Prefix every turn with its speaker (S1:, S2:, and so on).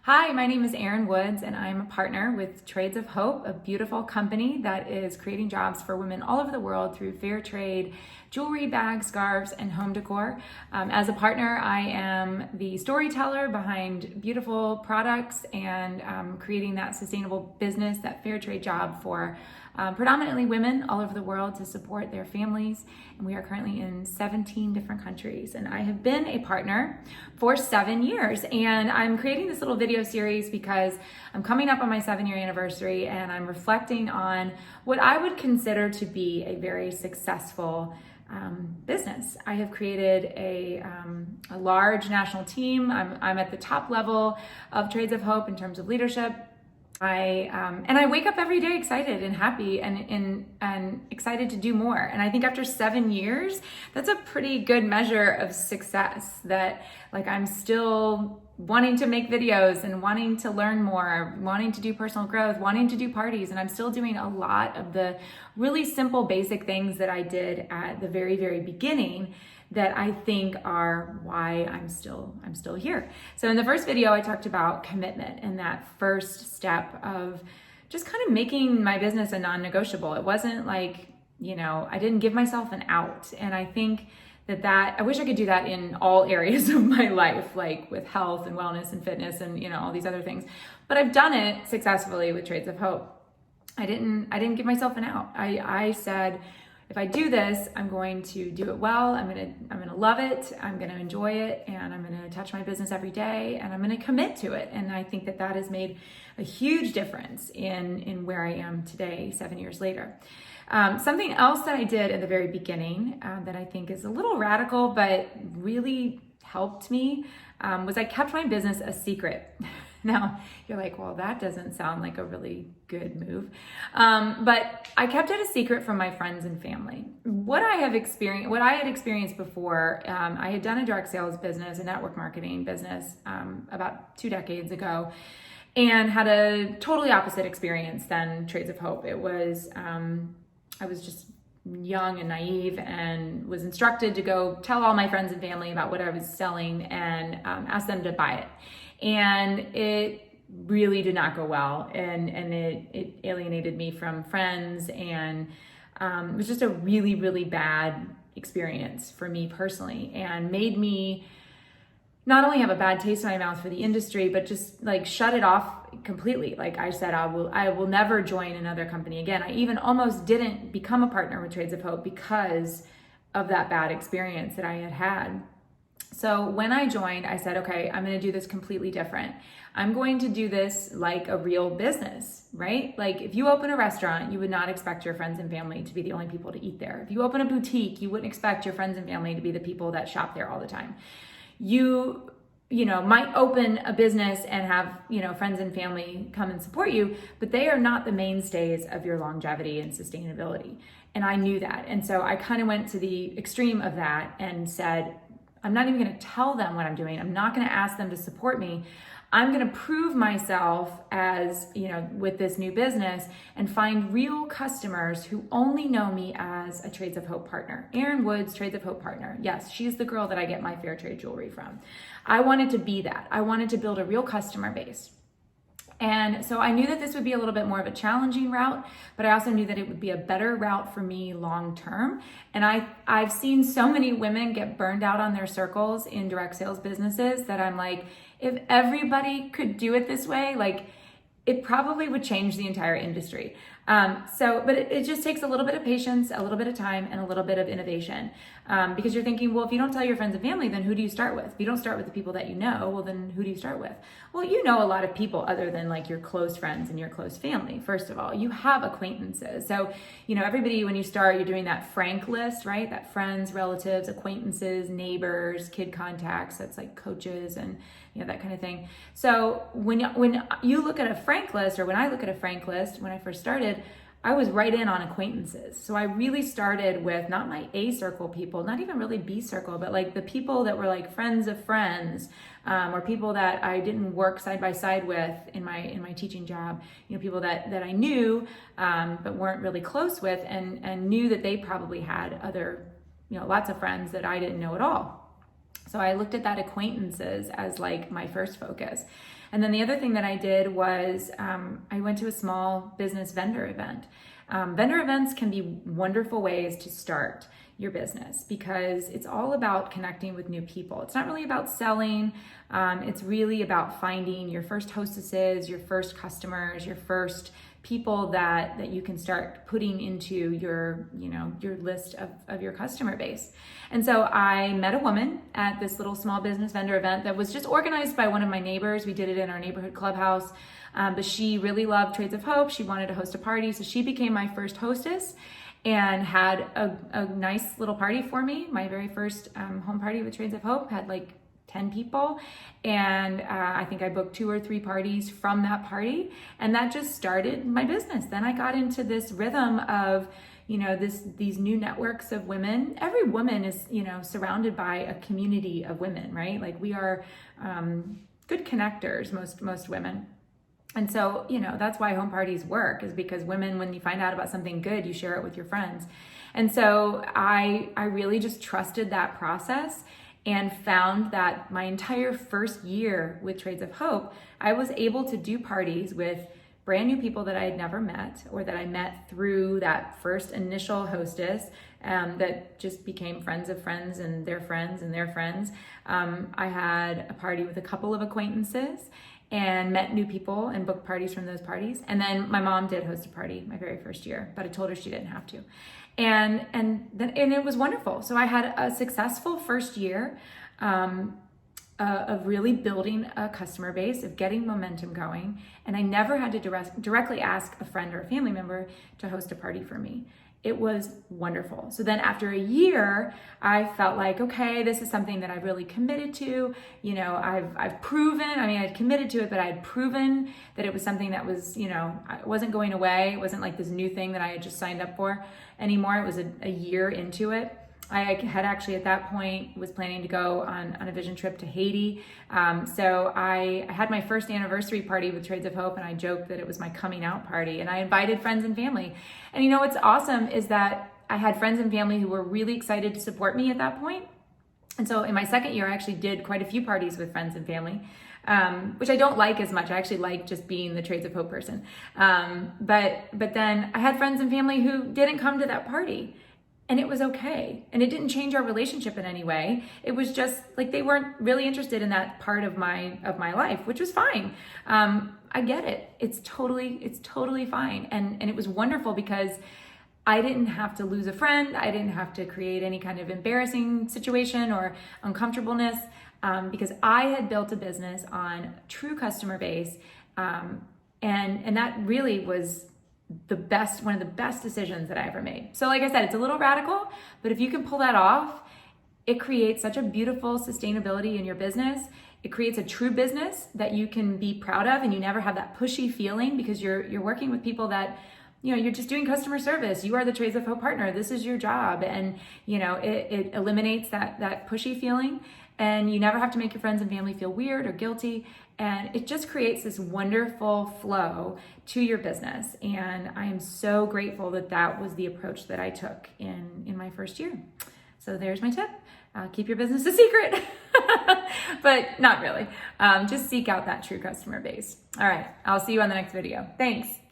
S1: Hi, my name is Erin Woods, and I'm a partner with Trades of Hope, a beautiful company that is creating jobs for women all over the world through fair trade, jewelry, bags, scarves, and home decor. As a partner, I am the storyteller behind beautiful products and creating that sustainable business, that fair trade job for predominantly women all over the world to support their families. And we are currently in 17 different countries. And I have been a partner for 7 years. And I'm creating this little video series because I'm coming up on my 7-year anniversary and I'm reflecting on what I would consider to be a very successful business. I have created a large national team. I'm at the top level of Trades of Hope in terms of leadership. I wake up every day excited and happy and excited to do more. And I think after 7 years, that's a pretty good measure of success, that like I'm still wanting to make videos and wanting to learn more, wanting to do personal growth, wanting to do parties. And I'm still doing a lot of the really simple, basic things that I did at the very, very beginning that I think are why I'm still here. So in the first video, I talked about commitment and that first step of just kind of making my business a non-negotiable. It wasn't like, I didn't give myself an out. And I think that I wish I could do that in all areas of my life, like with health and wellness and fitness and, all these other things. But I've done it successfully with Trades of Hope. I didn't give myself an out. I said, if I do this, I'm going to do it well. I'm gonna love it. I'm gonna enjoy it, and I'm gonna touch my business every day, and I'm gonna commit to it. And I think that has made a huge difference in where I am today, 7 years later. Something else that I did at the very beginning that I think is a little radical, but really helped me was I kept my business a secret. Now, you're like, well, that doesn't sound like a really good move. But I kept it a secret from my friends and family. What I had experienced before, I had done a direct sales business, a network marketing business about 2 decades ago, and had a totally opposite experience than Trades of Hope. It was, I was just young and naive and was instructed to go tell all my friends and family about what I was selling and ask them to buy it. And it really did not go well, and it alienated me from friends, and it was just a really, really bad experience for me personally, and made me not only have a bad taste in my mouth for the industry, but just like shut it off completely. Like I said, I will never join another company again. I even almost didn't become a partner with Trades of Hope because of that bad experience that I had had. So when I joined, I said, okay, I'm going to do this completely different. I'm going to do this like a real business, right? Like if you open a restaurant, you would not expect your friends and family to be the only people to eat there. If you open a boutique, you wouldn't expect your friends and family to be the people that shop there all the time. You might open a business and have, friends and family come and support you, but they are not the mainstays of your longevity and sustainability. And I knew that. And so I kind of went to the extreme of that and said, I'm not even going to tell them what I'm doing. I'm not going to ask them to support me. I'm going to prove myself as, with this new business and find real customers who only know me as a Trades of Hope partner. Erin Woods, Trades of Hope partner. Yes, she's the girl that I get my fair trade jewelry from. I wanted to be that. I wanted to build a real customer base. And so I knew that this would be a little bit more of a challenging route, but I also knew that it would be a better route for me long term. And I've seen so many women get burned out on their circles in direct sales businesses that I'm like, if everybody could do it this way, like it probably would change the entire industry. But it just takes a little bit of patience, a little bit of time, and a little bit of innovation. Because you're thinking, well, if you don't tell your friends and family, then who do you start with? If you don't start with the people that you know, well, then who do you start with? Well, you know a lot of people other than like your close friends and your close family. First of all, you have acquaintances. So, everybody, when you start, you're doing that frank list, right? That friends, relatives, acquaintances, neighbors, kid contacts, that's like coaches and, that kind of thing. So when you look at a frank list, or when I look at a frank list, when I first started, I was right in on acquaintances. So I really started with not my A circle people, not even really B circle, but like the people that were like friends of friends, or people that I didn't work side by side with in my teaching job. People that I knew, but weren't really close with, and knew that they probably had other, lots of friends that I didn't know at all. So I looked at that acquaintances as like my first focus. And then the other thing that I did was I went to a small business vendor event. Vendor events can be wonderful ways to start your business because it's all about connecting with new people. It's not really about selling. It's really about finding your first hostesses, your first customers, your first people that you can start putting into your list of your customer base. And so I met a woman at this little small business vendor event that was just organized by one of my neighbors. We did it in our neighborhood clubhouse. But she really loved Trades of Hope. She wanted to host a party. So she became my first hostess and had a nice little party for me. My very first home party with Trades of Hope had like 10 people. And I think I booked 2 or 3 parties from that party. And that just started my business. Then I got into this rhythm of, these new networks of women. Every woman is, surrounded by a community of women, right? Like we are good connectors, most women. And so, that's why home parties work, is because women, when you find out about something good, you share it with your friends. And so I really just trusted that process and found that my entire first year with Trades of Hope, I was able to do parties with brand new people that I had never met or that I met through that first initial hostess that just became friends of friends and their friends and their friends. I had a party with a couple of acquaintances and met new people and booked parties from those parties. And then my mom did host a party my very first year, but I told her she didn't have to. And it was wonderful. So I had a successful first year of really building a customer base, of getting momentum going. And I never had to directly ask a friend or a family member to host a party for me. It was wonderful. So then after a year, I felt like, okay, this is something that I've really committed to. I've proven, I'd committed to it, but I had proven that it was something that was, it wasn't going away. It wasn't like this new thing that I had just signed up for anymore. It was a year into it. I had actually at that point was planning to go on a vision trip to Haiti. So I had my first anniversary party with Trades of Hope, and I joked that it was my coming out party, and I invited friends and family. And what's awesome is that I had friends and family who were really excited to support me at that point. And so in my second year, I actually did quite a few parties with friends and family, which I don't like as much. I actually like just being the Trades of Hope person. But then I had friends and family who didn't come to that party. And it was okay. And it didn't change our relationship in any way. It was just like they weren't really interested in that part of my life, which was fine. I get it. It's totally fine. And it was wonderful because I didn't have to lose a friend. I didn't have to create any kind of embarrassing situation or uncomfortableness because I had built a business on true customer base. And that really was one of the best decisions that I ever made. So like I said, it's a little radical, but if you can pull that off, it creates such a beautiful sustainability in your business. It creates a true business that you can be proud of, and you never have that pushy feeling because you're working with people that, you're just doing customer service. You are the Trades of Hope partner. This is your job. And, it eliminates that pushy feeling, and you never have to make your friends and family feel weird or guilty. And it just creates this wonderful flow to your business. And I am so grateful that was the approach that I took in my first year. So there's my tip. Keep your business a secret, but not really. Just seek out that true customer base. All right. I'll see you on the next video. Thanks.